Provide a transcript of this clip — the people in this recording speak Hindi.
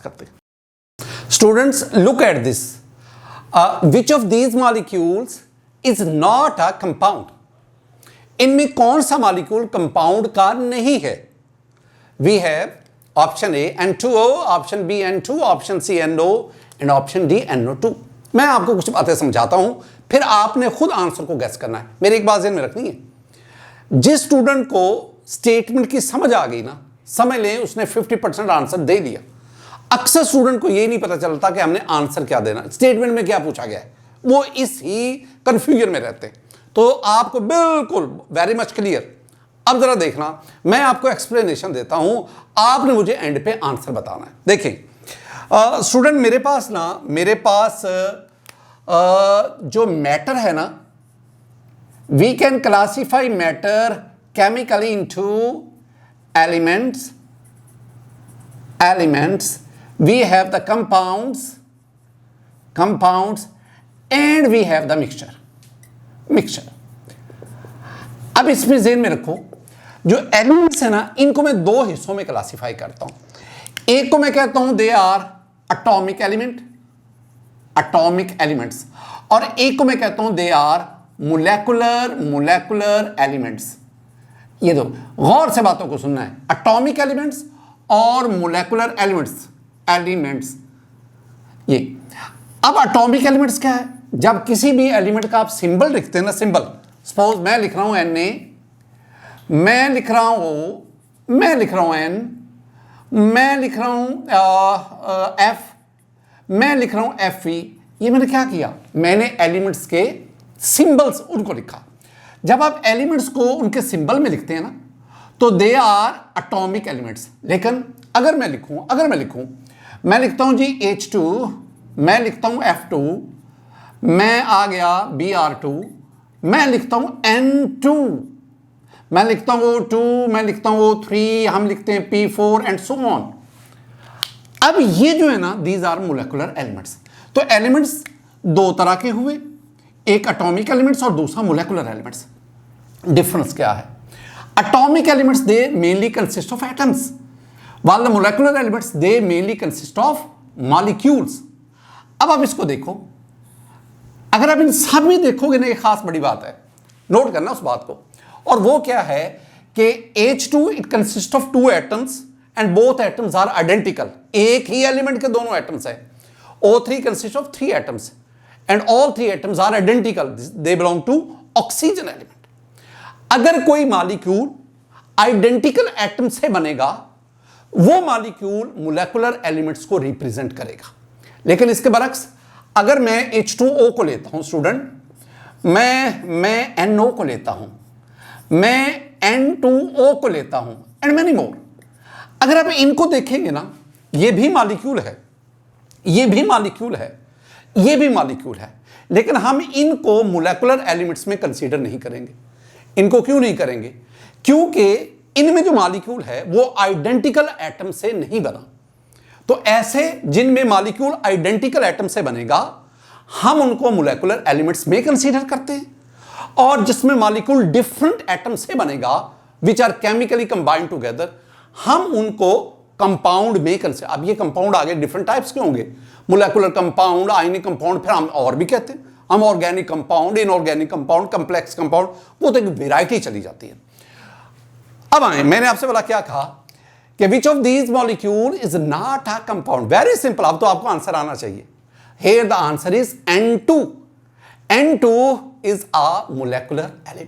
करते students look at this which of these molecules is not a compound. इनमें कौन सा मॉलिक्यूल कंपाउंड का नहीं है? We have option A N2O, option B N2, option C NO and option D NO2। मैं आपको कुछ बातें समझाता हूं, फिर आपने खुद आंसर को गैस करना है। मेरी एक बात ध्यान में रखनी है, जिस स्टूडेंट को स्टेटमेंट की समझ आ गई ना, समझ लें उसने 50% आंसर दे दिया। अक्सर स्टूडेंट को ये नहीं पता चलता कि हमने आंसर क्या देना, स्टेटमेंट में क्या पूछा गया है, वो इस ही कंफ्यूजन में रहते हैं। तो आपको बिल्कुल वेरी मच क्लियर। अब जरा देखना, मैं आपको एक्सप्लेनेशन देता हूं, आपने मुझे एंड पे आंसर बताना है। देखिए स्टूडेंट, मेरे पास जो मैटर है ना, we can classify matter chemically into elements. We have the compounds and we have the mixture। अब इसमें ज़हन में रखो, जो एलिमेंट्स है ना, इनको मैं दो हिस्सों में क्लासिफाई करता हूं। एक को मैं कहता हूं दे आर एटॉमिक एलिमेंट्स, और एक को मैं कहता हूं दे आर मोलेकुलर एलिमेंट्स। ये दो गौर से बातों को सुनना है, एटॉमिक एलिमेंट्स और मोलेकुलर एलिमेंट्स। ये अब एटॉमिक एलिमेंट्स क्या है? जब किसी भी एलिमेंट का आप सिंबल लिखते हैं ना, सिंबल, सपोज मैं लिख रहा हूं Na, मैं लिख रहा हूं O, मैं लिख रहा हूं N, मैं लिख रहा हूं F, मैं लिख रहा हूं Fe। ये मैंने क्या किया? मैंने एलिमेंट्स के सिंबल्स उनको लिखा। जब आप एलिमेंट्स को उनके सिंबल में लिखते हैं ना, तो दे आर एटॉमिक एलिमेंट्स। लेकिन अगर मैं लिखूं मैं लिखता हूं जी H2, मैं लिखता हूं F2, मैं आ गया Br2, मैं लिखता हूं N2, मैं लिखता हूं O2, मैं लिखता हूं O3, हम लिखते हैं P4 एंड सो ऑन। अब ये जो है ना, दीज आर मोलेकुलर एलिमेंट्स। तो एलिमेंट्स दो तरह के हुए, एक एटॉमिक एलिमेंट्स और दूसरा मोलेकुलर एलिमेंट्स। डिफरेंस क्या है? Atomic elements, they mainly consist of atoms, while the molecular elements, they mainly consist of molecules। अब आप इसको देखो, अगर आप इन सब में देखोगे ना, एक खास बड़ी बात है, नोट करना उस बात को, और वो क्या है कि H2 it consists of two atoms and both atoms are identical। एक ही एलिमेंट के दोनों एटम्स है। O3 consists of three atoms and all three atoms are identical, they belong to oxygen element। अगर कोई मॉलिक्यूल आइडेंटिकल एटम से बनेगा, वो मॉलिक्यूल मोलेकुलर एलिमेंट्स को रिप्रेजेंट करेगा। लेकिन इसके बरक्स, अगर मैं H2O को लेता हूं स्टूडेंट, मैं NO को लेता हूं, मैं N2O को लेता हूं एंड मेनी मोर। अगर आप इनको देखेंगे ना, ये भी मॉलिक्यूल है, ये भी मॉलिक्यूल है, ये भी मॉलिक्यूल है, लेकिन हम इनको मोलेकुलर एलिमेंट्स में कंसीडर नहीं करेंगे। इनको क्यों नहीं करेंगे? क्योंकि इनमें जो मॉलिक्यूल है वो आइडेंटिकल एटम से नहीं बना। तो ऐसे जिनमें मॉलिक्यूल आइडेंटिकल एटम से बनेगा, हम उनको मोलेकुलर एलिमेंट्स में कंसीडर करते हैं, और जिसमें मॉलिक्यूल डिफरेंट एटम से बनेगा, which are chemically combined together, हम उनको कंपाउंड में कंसीडर। अब ये कंपाउंड आगे डिफरेंट टाइप्स के होंगे, मोलेकुलर कंपाउंड, आयनिक कंपाउंड, फिर हम और भी कहते हैं, हम organic compound, inorganic compound, complex compound, वो तो एक वेराइटी चली जाती है। अब आए, मैंने आपसे बोला क्या कहा कि विच of these molecule is not a compound. Very simple, अब तो आपको आंसर आना चाहिए। Here the answer is N2 is a molecular element.